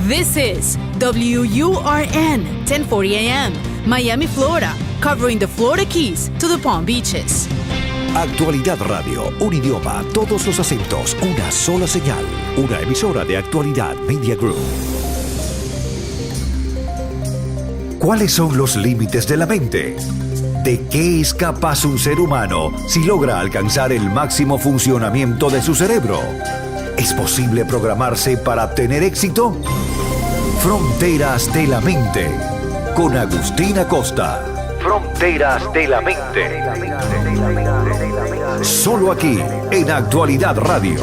This is WURN 1040 AM, Miami, Florida, covering the Florida Keys to the Palm Beaches. Actualidad Radio, un idioma, todos los acentos, una sola señal. Una emisora de Actualidad Media Group. ¿Cuáles son los límites de la mente? ¿De qué es capaz un ser humano si logra alcanzar el máximo funcionamiento de su cerebro? ¿Es posible programarse para tener éxito? Fronteras de la Mente, con Agustín Acosta. Fronteras de la Mente. Solo aquí, en Actualidad Radio.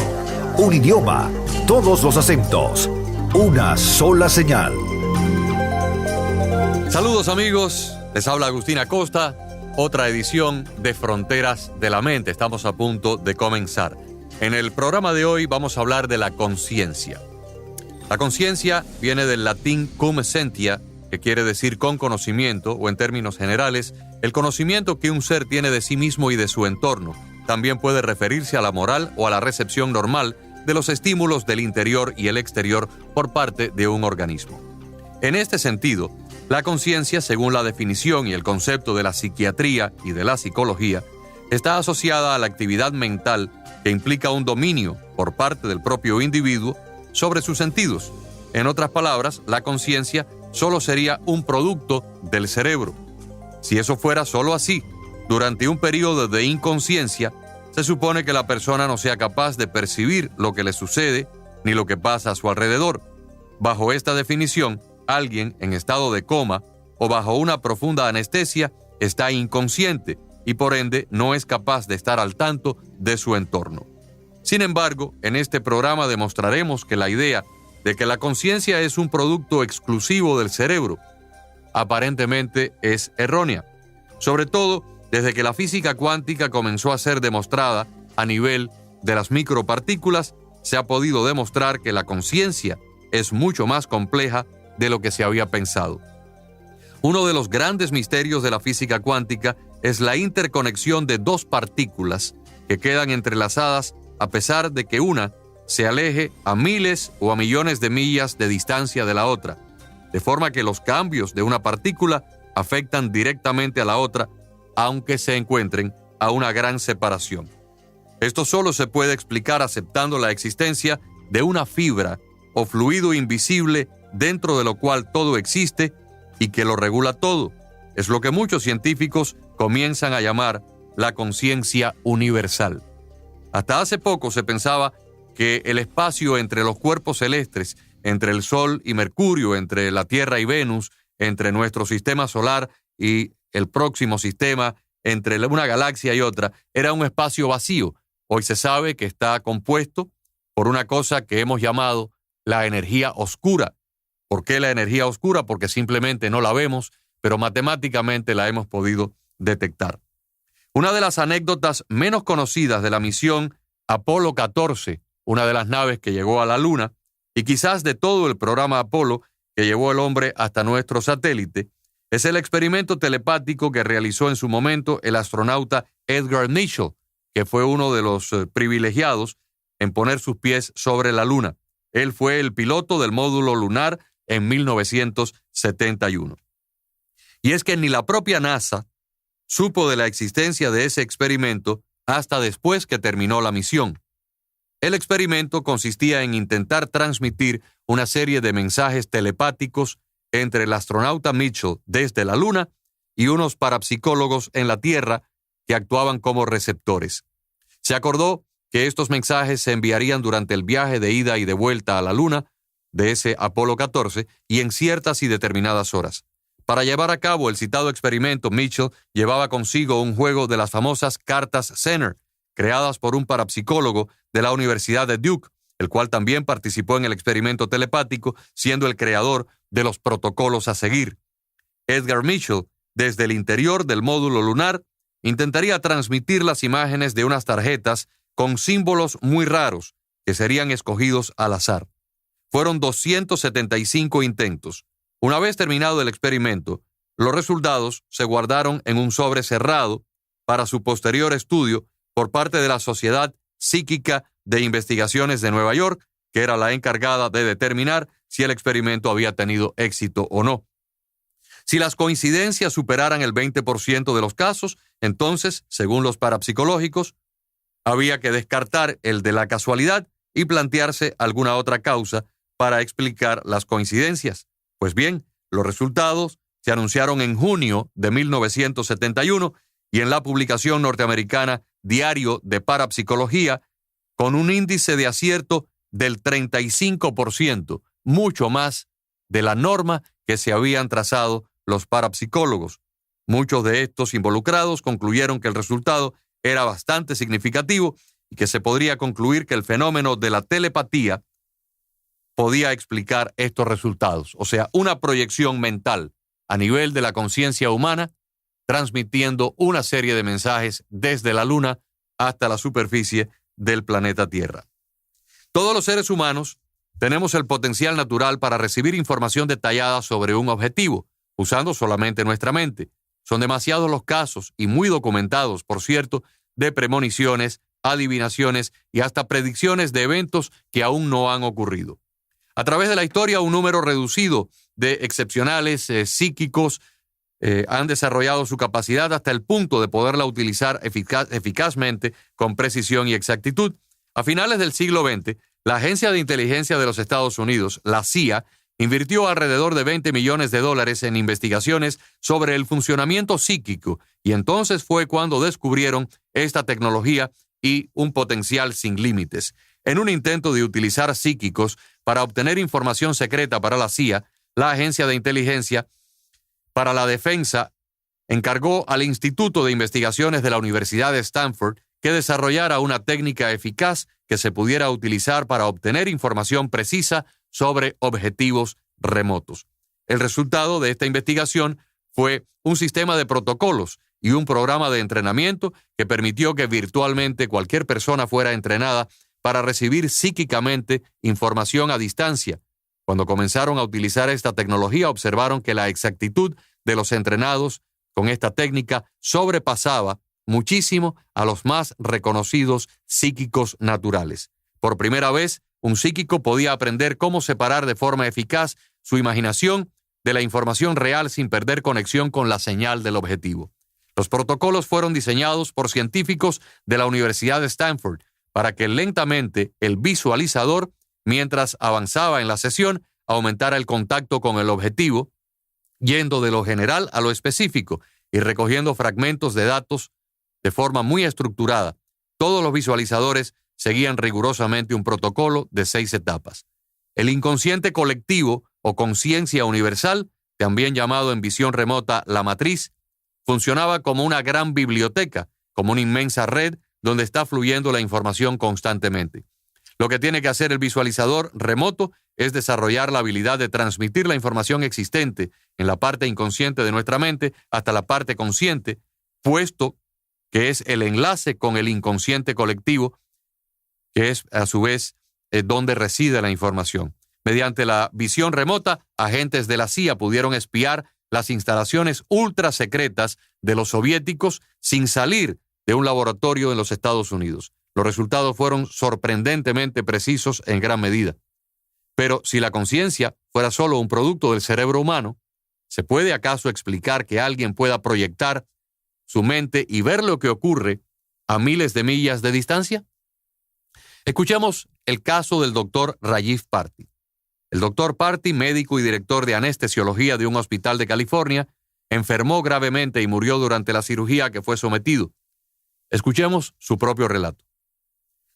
Un idioma, todos los acentos, una sola señal. Saludos amigos, les habla Agustín Acosta, otra edición de Fronteras de la Mente. Estamos a punto de comenzar. En el programa de hoy vamos a hablar de la conciencia. La conciencia viene del latín cum scientia, que quiere decir con conocimiento, o en términos generales, el conocimiento que un ser tiene de sí mismo y de su entorno. También puede referirse a la moral o a la recepción normal de los estímulos del interior y el exterior por parte de un organismo. En este sentido, la conciencia, según la definición y el concepto de la psiquiatría y de la psicología, está asociada a la actividad mental que implica un dominio por parte del propio individuo sobre sus sentidos. En otras palabras, la conciencia solo sería un producto del cerebro. Si eso fuera solo así, durante un periodo de inconsciencia, se supone que la persona no sea capaz de percibir lo que le sucede ni lo que pasa a su alrededor. Bajo esta definición, alguien en estado de coma o bajo una profunda anestesia está inconsciente y por ende no es capaz de estar al tanto de su entorno. Sin embargo, en este programa demostraremos que la idea de que la conciencia es un producto exclusivo del cerebro aparentemente es errónea, sobre todo desde que la física cuántica comenzó a ser demostrada a nivel de las micropartículas. Se ha podido demostrar que la conciencia es mucho más compleja de lo que se había pensado. Uno de los grandes misterios de la física cuántica es la interconexión de dos partículas que quedan entrelazadas a pesar de que una se aleje a miles o a millones de millas de distancia de la otra, de forma que los cambios de una partícula afectan directamente a la otra, aunque se encuentren a una gran separación. Esto solo se puede explicar aceptando la existencia de una fibra o fluido invisible dentro de lo cual todo existe y que lo regula todo. Es lo que muchos científicos comienzan a llamar la conciencia universal. Hasta hace poco se pensaba que el espacio entre los cuerpos celestres, entre el Sol y Mercurio, entre la Tierra y Venus, entre nuestro sistema solar y el próximo sistema, entre una galaxia y otra, era un espacio vacío. Hoy se sabe que está compuesto por una cosa que hemos llamado la energía oscura. ¿Por qué la energía oscura? Porque simplemente no la vemos, pero matemáticamente la hemos podido detectar. Una de las anécdotas menos conocidas de la misión Apolo 14, una de las naves que llegó a la Luna, y quizás de todo el programa Apolo que llevó el hombre hasta nuestro satélite, es el experimento telepático que realizó en su momento el astronauta Edgar Mitchell, que fue uno de los privilegiados en poner sus pies sobre la Luna. Él fue el piloto del módulo lunar en 1971. Y es que ni la propia NASA supo de la existencia de ese experimento hasta después que terminó la misión. El experimento consistía en intentar transmitir una serie de mensajes telepáticos entre el astronauta Mitchell desde la Luna y unos parapsicólogos en la Tierra que actuaban como receptores. Se acordó que estos mensajes se enviarían durante el viaje de ida y de vuelta a la Luna de ese Apolo 14 y en ciertas y determinadas horas. Para llevar a cabo el citado experimento, Mitchell llevaba consigo un juego de las famosas cartas Zener, creadas por un parapsicólogo de la Universidad de Duke, el cual también participó en el experimento telepático, siendo el creador de los protocolos a seguir. Edgar Mitchell, desde el interior del módulo lunar, intentaría transmitir las imágenes de unas tarjetas con símbolos muy raros que serían escogidos al azar. Fueron 275 intentos. Una vez terminado el experimento, los resultados se guardaron en un sobre cerrado para su posterior estudio por parte de la Sociedad Psíquica de Investigaciones de Nueva York que era la encargada de determinar si el experimento había tenido éxito o no. Si las coincidencias superaran el 20% de los casos, entonces, según los parapsicológicos, había que descartar el de la casualidad y plantearse alguna otra causa para explicar las coincidencias. Pues bien, los resultados se anunciaron en junio de 1971 y en la publicación norteamericana Diario de Parapsicología, con un índice de acierto del 35%, mucho más de la norma que se habían trazado los parapsicólogos. Muchos de estos involucrados concluyeron que el resultado era bastante significativo y que se podría concluir que el fenómeno de la telepatía podía explicar estos resultados, o sea, una proyección mental a nivel de la conciencia humana, transmitiendo una serie de mensajes desde la Luna hasta la superficie del planeta Tierra. Todos los seres humanos tenemos el potencial natural para recibir información detallada sobre un objetivo, usando solamente nuestra mente. Son demasiados los casos, y muy documentados, por cierto, de premoniciones, adivinaciones y hasta predicciones de eventos que aún no han ocurrido. A través de la historia, un número reducido de excepcionales psíquicos han desarrollado su capacidad hasta el punto de poderla utilizar eficazmente con precisión y exactitud. A finales del siglo XX, la Agencia de Inteligencia de los Estados Unidos, la CIA, invirtió alrededor de $20 millones en investigaciones sobre el funcionamiento psíquico, y entonces fue cuando descubrieron esta tecnología y un potencial sin límites. En un intento de utilizar psíquicos para obtener información secreta para la CIA, la Agencia de Inteligencia para la Defensa encargó al Instituto de Investigaciones de la Universidad de Stanford que desarrollara una técnica eficaz que se pudiera utilizar para obtener información precisa sobre objetivos remotos. El resultado de esta investigación fue un sistema de protocolos y un programa de entrenamiento que permitió que virtualmente cualquier persona fuera entrenada para recibir psíquicamente información a distancia. Cuando comenzaron a utilizar esta tecnología, observaron que la exactitud de los entrenados con esta técnica sobrepasaba muchísimo a los más reconocidos psíquicos naturales. Por primera vez, un psíquico podía aprender cómo separar de forma eficaz su imaginación de la información real sin perder conexión con la señal del objetivo. Los protocolos fueron diseñados por científicos de la Universidad de Stanford para que lentamente el visualizador, mientras avanzaba en la sesión, aumentara el contacto con el objetivo, yendo de lo general a lo específico y recogiendo fragmentos de datos de forma muy estructurada. Todos los visualizadores seguían rigurosamente un protocolo de 6 etapas. El inconsciente colectivo o conciencia universal, también llamado en visión remota la matriz, funcionaba como una gran biblioteca, como una inmensa red donde está fluyendo la información constantemente. Lo que tiene que hacer el visualizador remoto es desarrollar la habilidad de transmitir la información existente en la parte inconsciente de nuestra mente hasta la parte consciente, puesto que es el enlace con el inconsciente colectivo, que es a su vez donde reside la información. Mediante la visión remota, agentes de la CIA pudieron espiar las instalaciones ultra secretas de los soviéticos sin salir de un laboratorio en los Estados Unidos. Los resultados fueron sorprendentemente precisos en gran medida. Pero si la conciencia fuera solo un producto del cerebro humano, ¿se puede acaso explicar que alguien pueda proyectar su mente y ver lo que ocurre a miles de millas de distancia? Escuchemos el caso del doctor Rajiv Party. El doctor Party, médico y director de anestesiología de un hospital de California, enfermó gravemente y murió durante la cirugía a que fue sometido. Escuchemos su propio relato.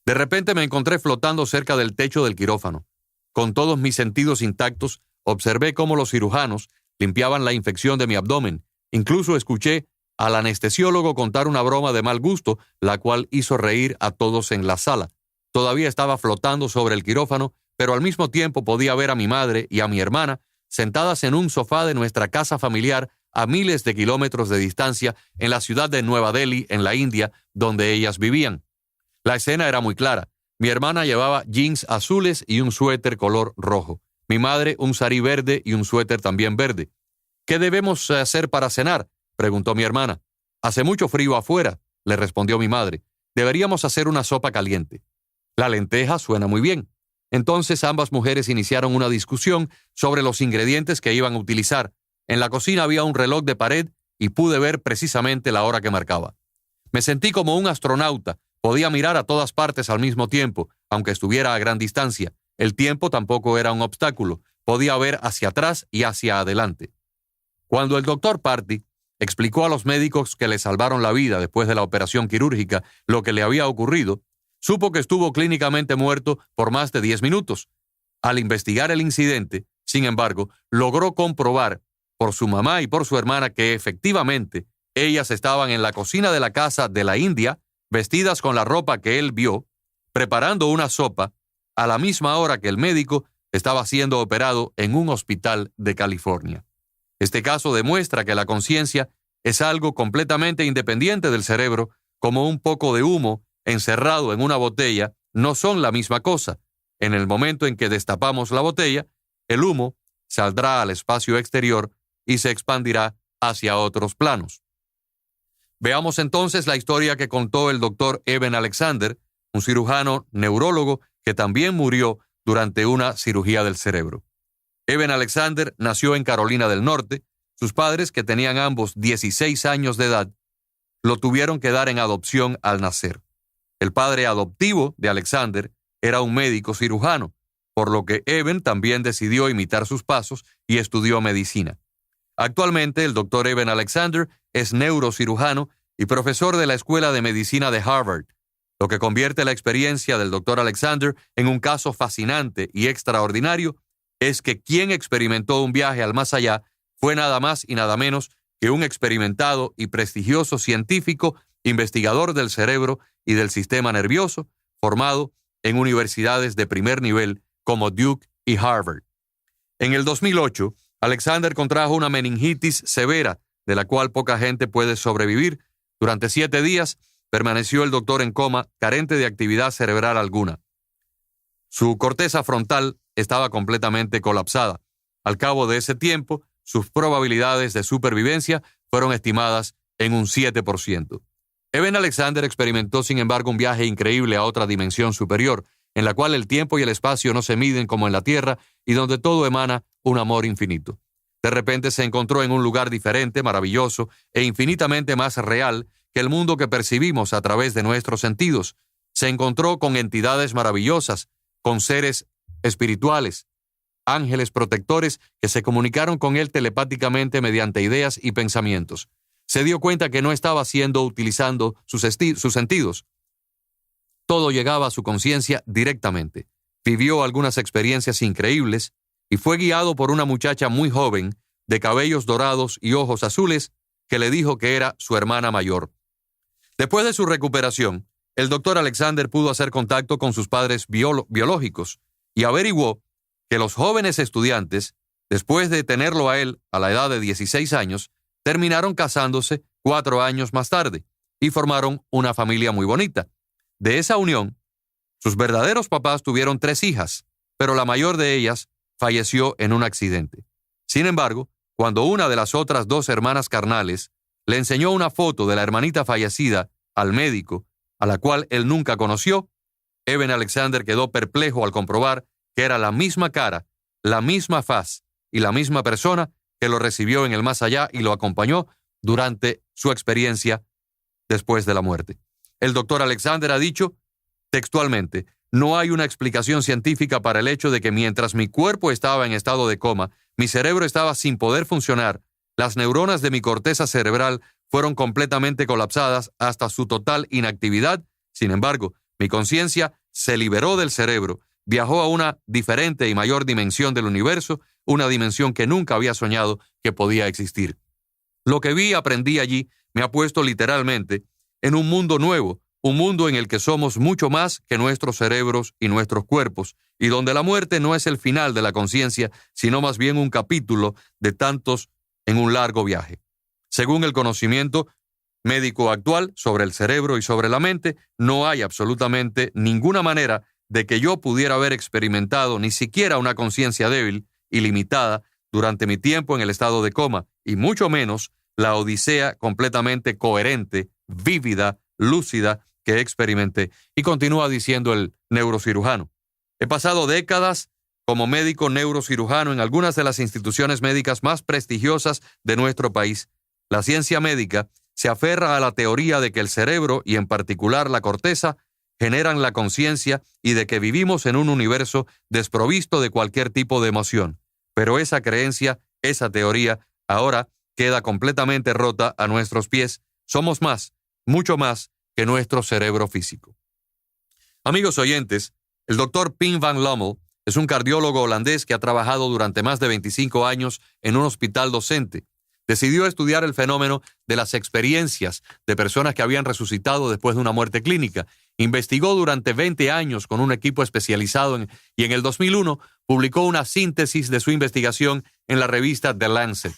De repente me encontré flotando cerca del techo del quirófano. Con todos mis sentidos intactos, observé cómo los cirujanos limpiaban la infección de mi abdomen. Incluso escuché al anestesiólogo contar una broma de mal gusto, la cual hizo reír a todos en la sala. Todavía estaba flotando sobre el quirófano, pero al mismo tiempo podía ver a mi madre y a mi hermana sentadas en un sofá de nuestra casa familiar a miles de kilómetros de distancia en la ciudad de Nueva Delhi, en la India, donde ellas vivían. La escena era muy clara. Mi hermana llevaba jeans azules y un suéter color rojo. Mi madre un sarí verde y un suéter también verde. ¿Qué debemos hacer para cenar?, preguntó mi hermana. Hace mucho frío afuera, le respondió mi madre. Deberíamos hacer una sopa caliente. La lenteja suena muy bien. Entonces ambas mujeres iniciaron una discusión sobre los ingredientes que iban a utilizar. En la cocina había un reloj de pared y pude ver precisamente la hora que marcaba. Me sentí como un astronauta. Podía mirar a todas partes al mismo tiempo, aunque estuviera a gran distancia. El tiempo tampoco era un obstáculo. Podía ver hacia atrás y hacia adelante. Cuando el doctor Party explicó a los médicos que le salvaron la vida después de la operación quirúrgica lo que le había ocurrido, supo que estuvo clínicamente muerto por más de 10 minutos. Al investigar el incidente, sin embargo, logró comprobar por su mamá y por su hermana que efectivamente ellas estaban en la cocina de la casa de la India, vestidas con la ropa que él vio, preparando una sopa a la misma hora que el médico estaba siendo operado en un hospital de California. Este caso demuestra que la conciencia es algo completamente independiente del cerebro, como un poco de humo encerrado en una botella no son la misma cosa. En el momento en que destapamos la botella, el humo saldrá al espacio exterior y se expandirá hacia otros planos. Veamos entonces la historia que contó el doctor Eben Alexander, un cirujano neurólogo que también murió durante una cirugía del cerebro. Eben Alexander nació en Carolina del Norte. Sus padres, que tenían ambos 16 años de edad, lo tuvieron que dar en adopción al nacer. El padre adoptivo de Alexander era un médico cirujano, por lo que Eben también decidió imitar sus pasos y estudió medicina. Actualmente, el doctor Eben Alexander es neurocirujano y profesor de la Escuela de Medicina de Harvard, lo que convierte la experiencia del doctor Alexander en un caso fascinante y extraordinario es que quien experimentó un viaje al más allá fue nada más y nada menos que un experimentado y prestigioso científico, investigador del cerebro y del sistema nervioso, formado en universidades de primer nivel como Duke y Harvard. En el 2008, Alexander contrajo una meningitis severa, de la cual poca gente puede sobrevivir. Durante 7 días, permaneció el doctor en coma, carente de actividad cerebral alguna. Su corteza frontal estaba completamente colapsada. Al cabo de ese tiempo, sus probabilidades de supervivencia fueron estimadas en un 7%. Eben Alexander experimentó, sin embargo, un viaje increíble a otra dimensión superior, en la cual el tiempo y el espacio no se miden como en la Tierra y donde todo emana un amor infinito. De repente se encontró en un lugar diferente, maravilloso e infinitamente más real que el mundo que percibimos a través de nuestros sentidos. Se encontró con entidades maravillosas, con seres espirituales, ángeles protectores que se comunicaron con él telepáticamente mediante ideas y pensamientos. Se dio cuenta que no estaba utilizando sus sentidos. Todo llegaba a su conciencia directamente. Vivió algunas experiencias increíbles y fue guiado por una muchacha muy joven, de cabellos dorados y ojos azules, que le dijo que era su hermana mayor. Después de su recuperación, el doctor Alexander pudo hacer contacto con sus padres biológicos y averiguó que los jóvenes estudiantes, después de tenerlo a él a la edad de 16 años, terminaron casándose 4 años más tarde y formaron una familia muy bonita. De esa unión, sus verdaderos papás tuvieron 3 hijas, pero la mayor de ellas falleció en un accidente. Sin embargo, cuando una de las otras 2 hermanas carnales le enseñó una foto de la hermanita fallecida al médico, a la cual él nunca conoció, Eben Alexander quedó perplejo al comprobar que era la misma cara, la misma faz y la misma persona que lo recibió en el más allá y lo acompañó durante su experiencia después de la muerte. El doctor Alexander ha dicho textualmente: no hay una explicación científica para el hecho de que mientras mi cuerpo estaba en estado de coma, mi cerebro estaba sin poder funcionar, las neuronas de mi corteza cerebral fueron completamente colapsadas hasta su total inactividad. Sin embargo, mi conciencia se liberó del cerebro, viajó a una diferente y mayor dimensión del universo, una dimensión que nunca había soñado que podía existir. Lo que vi y aprendí allí me ha puesto literalmente en un mundo nuevo, un mundo en el que somos mucho más que nuestros cerebros y nuestros cuerpos, y donde la muerte no es el final de la conciencia, sino más bien un capítulo de tantos en un largo viaje. Según el conocimiento médico actual sobre el cerebro y sobre la mente, no hay absolutamente ninguna manera de que yo pudiera haber experimentado ni siquiera una conciencia débil y limitada durante mi tiempo en el estado de coma, y mucho menos la odisea completamente coherente, vívida, lúcida que experimenté. Y continúa diciendo el neurocirujano: He pasado décadas como médico neurocirujano en algunas de las instituciones médicas más prestigiosas de nuestro país. La ciencia médica se aferra a la teoría de que el cerebro, y en particular la corteza, generan la conciencia y de que vivimos en un universo desprovisto de cualquier tipo de emoción. Pero esa creencia, esa teoría, ahora queda completamente rota a nuestros pies. Somos más, mucho más que nuestro cerebro físico. Amigos oyentes, el Dr. Pim van Lommel es un cardiólogo holandés que ha trabajado durante más de 25 años en un hospital docente. Decidió estudiar el fenómeno de las experiencias de personas que habían resucitado después de una muerte clínica. Investigó durante 20 años con un equipo especializado y en el 2001 publicó una síntesis de su investigación en la revista The Lancet.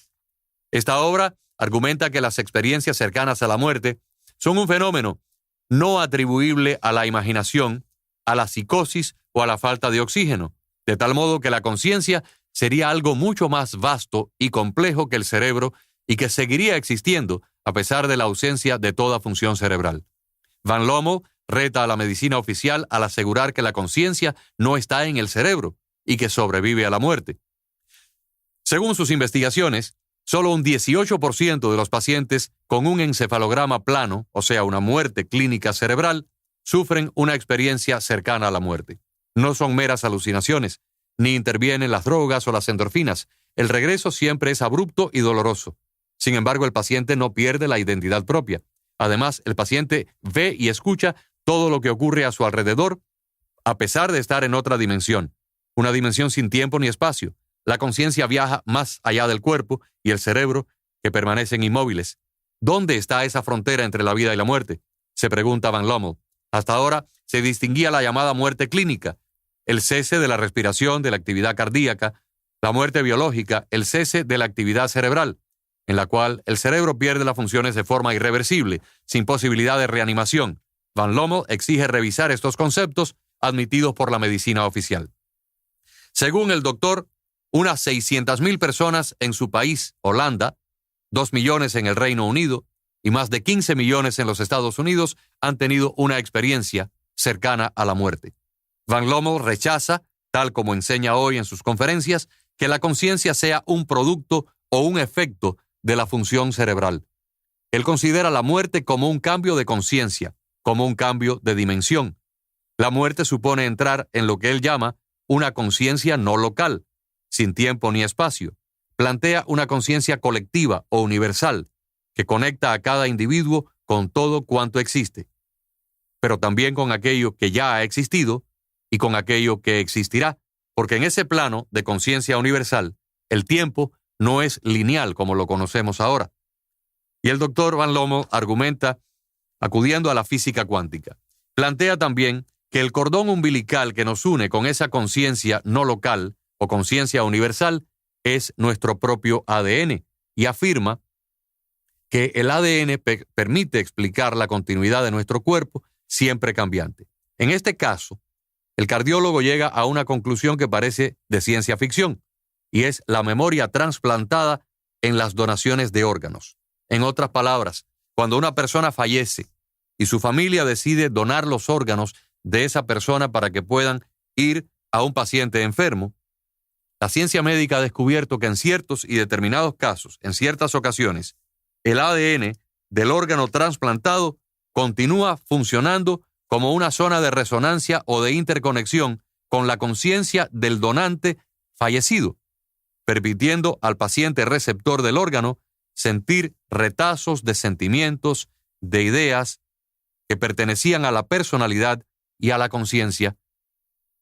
Esta obra argumenta que las experiencias cercanas a la muerte son un fenómeno no atribuible a la imaginación, a la psicosis o a la falta de oxígeno, de tal modo que la conciencia sería algo mucho más vasto y complejo que el cerebro y que seguiría existiendo a pesar de la ausencia de toda función cerebral. Van Lommel reta a la medicina oficial al asegurar que la conciencia no está en el cerebro y que sobrevive a la muerte. Según sus investigaciones, solo un 18% de los pacientes con un encefalograma plano, o sea, una muerte clínica cerebral, sufren una experiencia cercana a la muerte. No son meras alucinaciones, ni intervienen las drogas o las endorfinas. El regreso siempre es abrupto y doloroso. Sin embargo, el paciente no pierde la identidad propia. Además, el paciente ve y escucha todo lo que ocurre a su alrededor, a pesar de estar en otra dimensión, una dimensión sin tiempo ni espacio. La conciencia viaja más allá del cuerpo y el cerebro, que permanecen inmóviles. ¿Dónde está esa frontera entre la vida y la muerte?, se pregunta Van Lommel. Hasta ahora se distinguía la llamada muerte clínica, el cese de la respiración, de la actividad cardíaca, la muerte biológica, el cese de la actividad cerebral, en la cual el cerebro pierde las funciones de forma irreversible, sin posibilidad de reanimación. Van Lommel exige revisar estos conceptos admitidos por la medicina oficial. Según el doctor, unas 600,000 personas en su país, Holanda, 2 millones en el Reino Unido y más de 15 millones en los Estados Unidos han tenido una experiencia cercana a la muerte. Van Lommel rechaza, tal como enseña hoy en sus conferencias, que la conciencia sea un producto o un efecto de la función cerebral. Él considera la muerte como un cambio de conciencia, como un cambio de dimensión. La muerte supone entrar en lo que él llama una conciencia no local, sin tiempo ni espacio. Plantea una conciencia colectiva o universal, que conecta a cada individuo con todo cuanto existe, pero también con aquello que ya ha existido y con aquello que existirá, porque en ese plano de conciencia universal, el tiempo no es lineal como lo conocemos ahora. Y el doctor Van Lommel argumenta acudiendo a la física cuántica. Plantea también que el cordón umbilical que nos une con esa conciencia no local o conciencia universal es nuestro propio ADN, y afirma que el ADN permite explicar la continuidad de nuestro cuerpo siempre cambiante. En este caso, el cardiólogo llega a una conclusión que parece de ciencia ficción, y es la memoria trasplantada en las donaciones de órganos. En otras palabras, cuando una persona fallece y su familia decide donar los órganos de esa persona para que puedan ir a un paciente enfermo, la ciencia médica ha descubierto que en ciertos y determinados casos, en ciertas ocasiones, el ADN del órgano trasplantado continúa funcionando como una zona de resonancia o de interconexión con la conciencia del donante fallecido, permitiendo al paciente receptor del órgano sentir retazos de sentimientos, de ideas que pertenecían a la personalidad y a la conciencia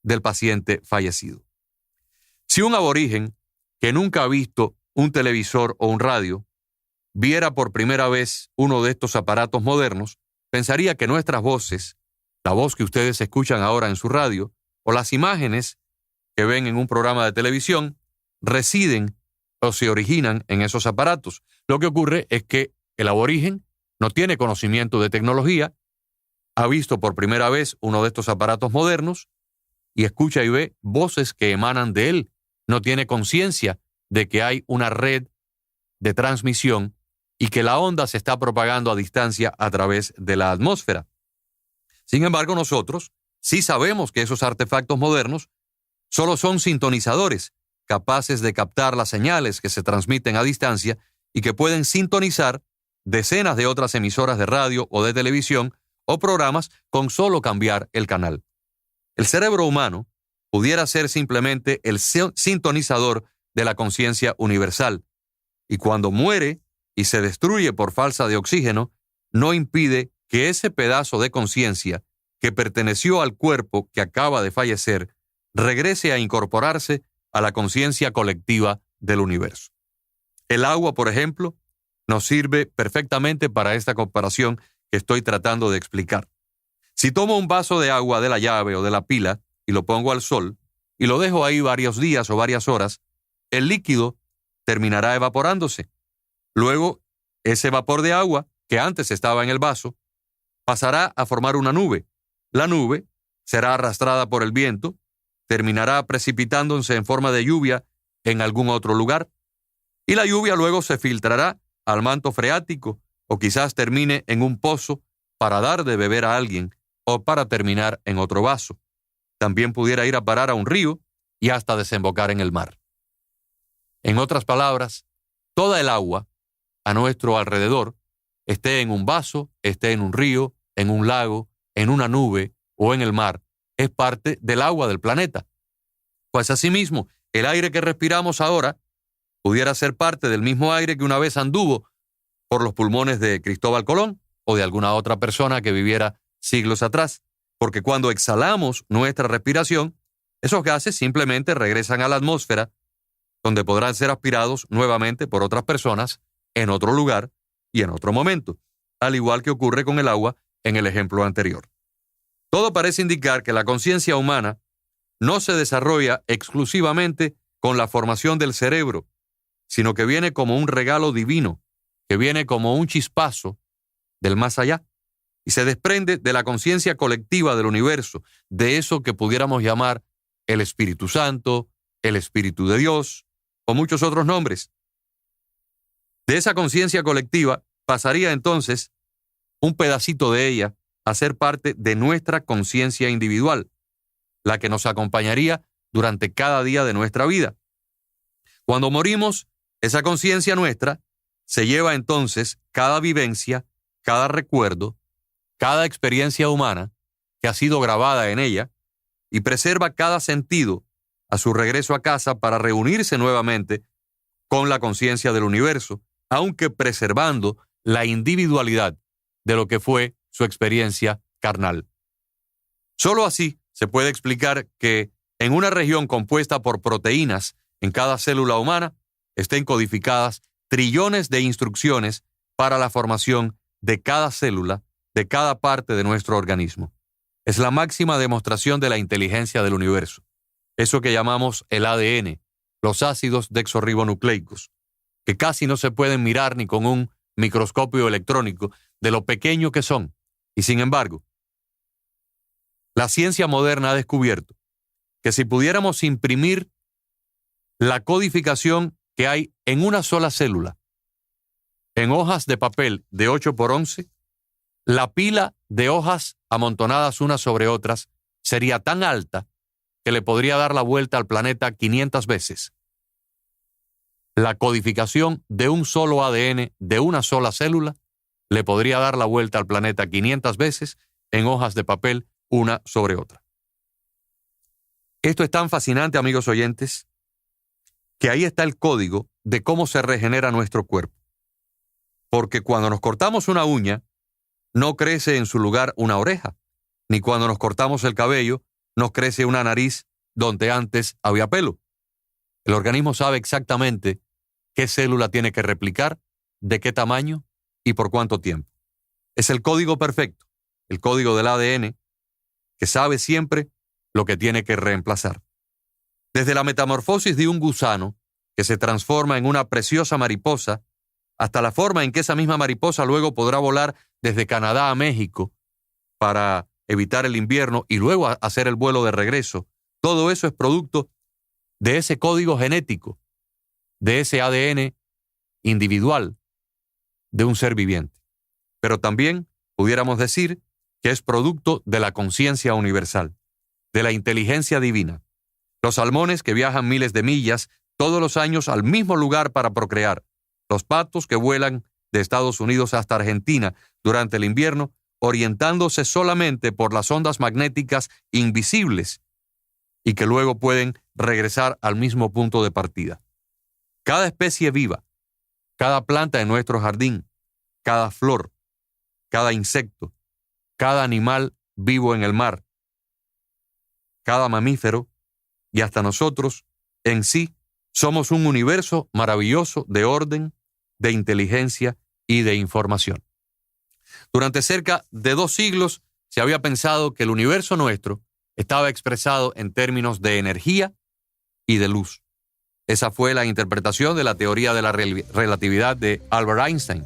del paciente fallecido. Si un aborigen que nunca ha visto un televisor o un radio viera por primera vez uno de estos aparatos modernos, pensaría que nuestras voces, la voz que ustedes escuchan ahora en su radio, o las imágenes que ven en un programa de televisión, residen o se originan en esos aparatos. Lo que ocurre es que el aborigen no tiene conocimiento de tecnología, ha visto por primera vez uno de estos aparatos modernos y escucha y ve voces que emanan de él. No tiene conciencia de que hay una red de transmisión y que la onda se está propagando a distancia a través de la atmósfera. Sin embargo, nosotros sí sabemos que esos artefactos modernos solo son sintonizadores, capaces de captar las señales que se transmiten a distancia y que pueden sintonizar decenas de otras emisoras de radio o de televisión o programas con solo cambiar el canal. El cerebro humano pudiera ser simplemente el sintonizador de la conciencia universal, y cuando muere y se destruye por falta de oxígeno, no impide que ese pedazo de conciencia que perteneció al cuerpo que acaba de fallecer regrese a incorporarse a la conciencia colectiva del universo. El agua, por ejemplo, nos sirve perfectamente para esta comparación que estoy tratando de explicar. Si tomo un vaso de agua de la llave o de la pila y lo pongo al sol y lo dejo ahí varios días o varias horas, el líquido terminará evaporándose. Luego, ese vapor de agua que antes estaba en el vaso pasará a formar una nube. La nube será arrastrada por el viento, terminará precipitándose en forma de lluvia en algún otro lugar, y la lluvia luego se filtrará al manto freático o quizás termine en un pozo para dar de beber a alguien o para terminar en otro vaso. También pudiera ir a parar a un río y hasta desembocar en el mar. En otras palabras, toda el agua a nuestro alrededor, esté en un vaso, esté en un río, en un lago, en una nube o en el mar, es parte del agua del planeta. Pues asimismo, el aire que respiramos ahora pudiera ser parte del mismo aire que una vez anduvo por los pulmones de Cristóbal Colón o de alguna otra persona que viviera siglos atrás, porque cuando exhalamos nuestra respiración, esos gases simplemente regresan a la atmósfera, donde podrán ser aspirados nuevamente por otras personas en otro lugar y en otro momento, al igual que ocurre con el agua en el ejemplo anterior. Todo parece indicar que la conciencia humana no se desarrolla exclusivamente con la formación del cerebro, sino que viene como un regalo divino, que viene como un chispazo del más allá, y se desprende de la conciencia colectiva del universo, de eso que pudiéramos llamar el Espíritu Santo, el Espíritu de Dios, o muchos otros nombres. De esa conciencia colectiva pasaría entonces un pedacito de ella a ser parte de nuestra conciencia individual, la que nos acompañaría durante cada día de nuestra vida. Cuando morimos, esa conciencia nuestra se lleva entonces cada vivencia, cada recuerdo, cada experiencia humana que ha sido grabada en ella y preserva cada sentido a su regreso a casa para reunirse nuevamente con la conciencia del universo, aunque preservando la individualidad de lo que fue su experiencia carnal. Solo así se puede explicar que en una región compuesta por proteínas en cada célula humana estén codificadas trillones de instrucciones para la formación de cada célula, de cada parte de nuestro organismo. Es la máxima demostración de la inteligencia del universo. Eso que llamamos el ADN, los ácidos desoxirribonucleicos, que casi no se pueden mirar ni con un microscopio electrónico de lo pequeño que son. Y sin embargo, la ciencia moderna ha descubierto que si pudiéramos imprimir la codificación que hay en una sola célula, en hojas de papel de 8x11, la pila de hojas amontonadas unas sobre otras sería tan alta que le podría dar la vuelta al planeta 500 veces. La codificación de un solo ADN de una sola célula le podría dar la vuelta al planeta 500 veces en hojas de papel una sobre otra. Esto es tan fascinante, amigos oyentes, que ahí está el código de cómo se regenera nuestro cuerpo. Porque cuando nos cortamos una uña, no crece en su lugar una oreja, ni cuando nos cortamos el cabello, nos crece una nariz donde antes había pelo. El organismo sabe exactamente qué célula tiene que replicar, de qué tamaño y por cuánto tiempo. Es el código perfecto, el código del ADN, que sabe siempre lo que tiene que reemplazar. Desde la metamorfosis de un gusano que se transforma en una preciosa mariposa, hasta la forma en que esa misma mariposa luego podrá volar desde Canadá a México para evitar el invierno y luego hacer el vuelo de regreso. Todo eso es producto de ese código genético, de ese ADN individual de un ser viviente. Pero también pudiéramos decir que es producto de la conciencia universal, de la inteligencia divina. Los salmones que viajan miles de millas todos los años al mismo lugar para procrear. Los patos que vuelan de Estados Unidos hasta Argentina durante el invierno, orientándose solamente por las ondas magnéticas invisibles y que luego pueden regresar al mismo punto de partida. Cada especie viva, cada planta en nuestro jardín, cada flor, cada insecto, cada animal vivo en el mar, cada mamífero y hasta nosotros en sí somos un universo maravilloso de orden, de inteligencia y de información. Durante cerca de 2 siglos se había pensado que el universo nuestro estaba expresado en términos de energía y de luz. Esa fue la interpretación de la teoría de la relatividad de Albert Einstein.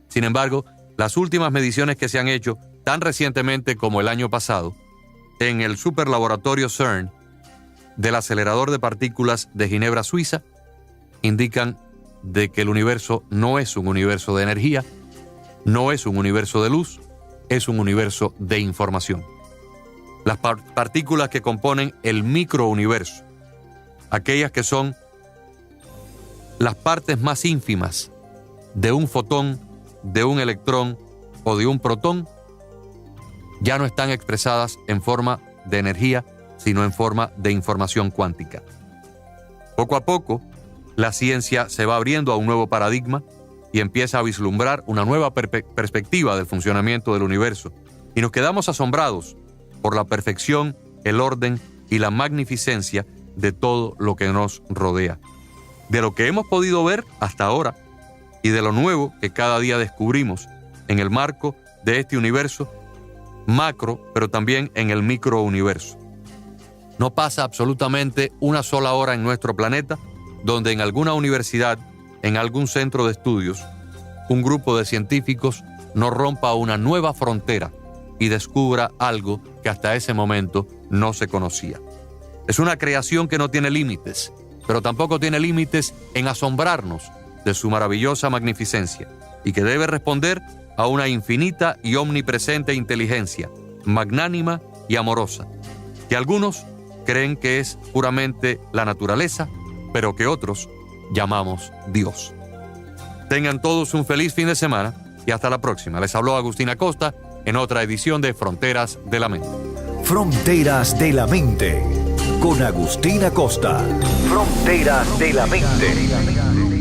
Sin embargo, las últimas mediciones que se han hecho tan recientemente como el año pasado en el superlaboratorio CERN del acelerador de partículas de Ginebra, Suiza, indican de que el universo no es un universo de energía, no es un universo de luz, es un universo de información. Las partículas que componen el microuniverso, aquellas que son las partes más ínfimas de un fotón, de un electrón o de un protón, ya no están expresadas en forma de energía, sino en forma de información cuántica. Poco a poco, la ciencia se va abriendo a un nuevo paradigma y empieza a vislumbrar una nueva perspectiva del funcionamiento del universo, y nos quedamos asombrados por la perfección, el orden y la magnificencia de todo lo que nos rodea, de lo que hemos podido ver hasta ahora y de lo nuevo que cada día descubrimos en el marco de este universo macro, pero también en el microuniverso. No pasa absolutamente una sola hora en nuestro planeta donde en alguna universidad, en algún centro de estudios, un grupo de científicos no rompa una nueva frontera y descubra algo que hasta ese momento no se conocía. Es una creación que no tiene límites, pero tampoco tiene límites en asombrarnos de su maravillosa magnificencia y que debe responder a una infinita y omnipresente inteligencia, magnánima y amorosa, que algunos creen que es puramente la naturaleza, pero que otros llamamos Dios. Tengan todos un feliz fin de semana y hasta la próxima. Les habló Agustín Acosta en otra edición de Fronteras de la Mente. Fronteras de la Mente con Agustín Acosta. Fronteras de la Mente.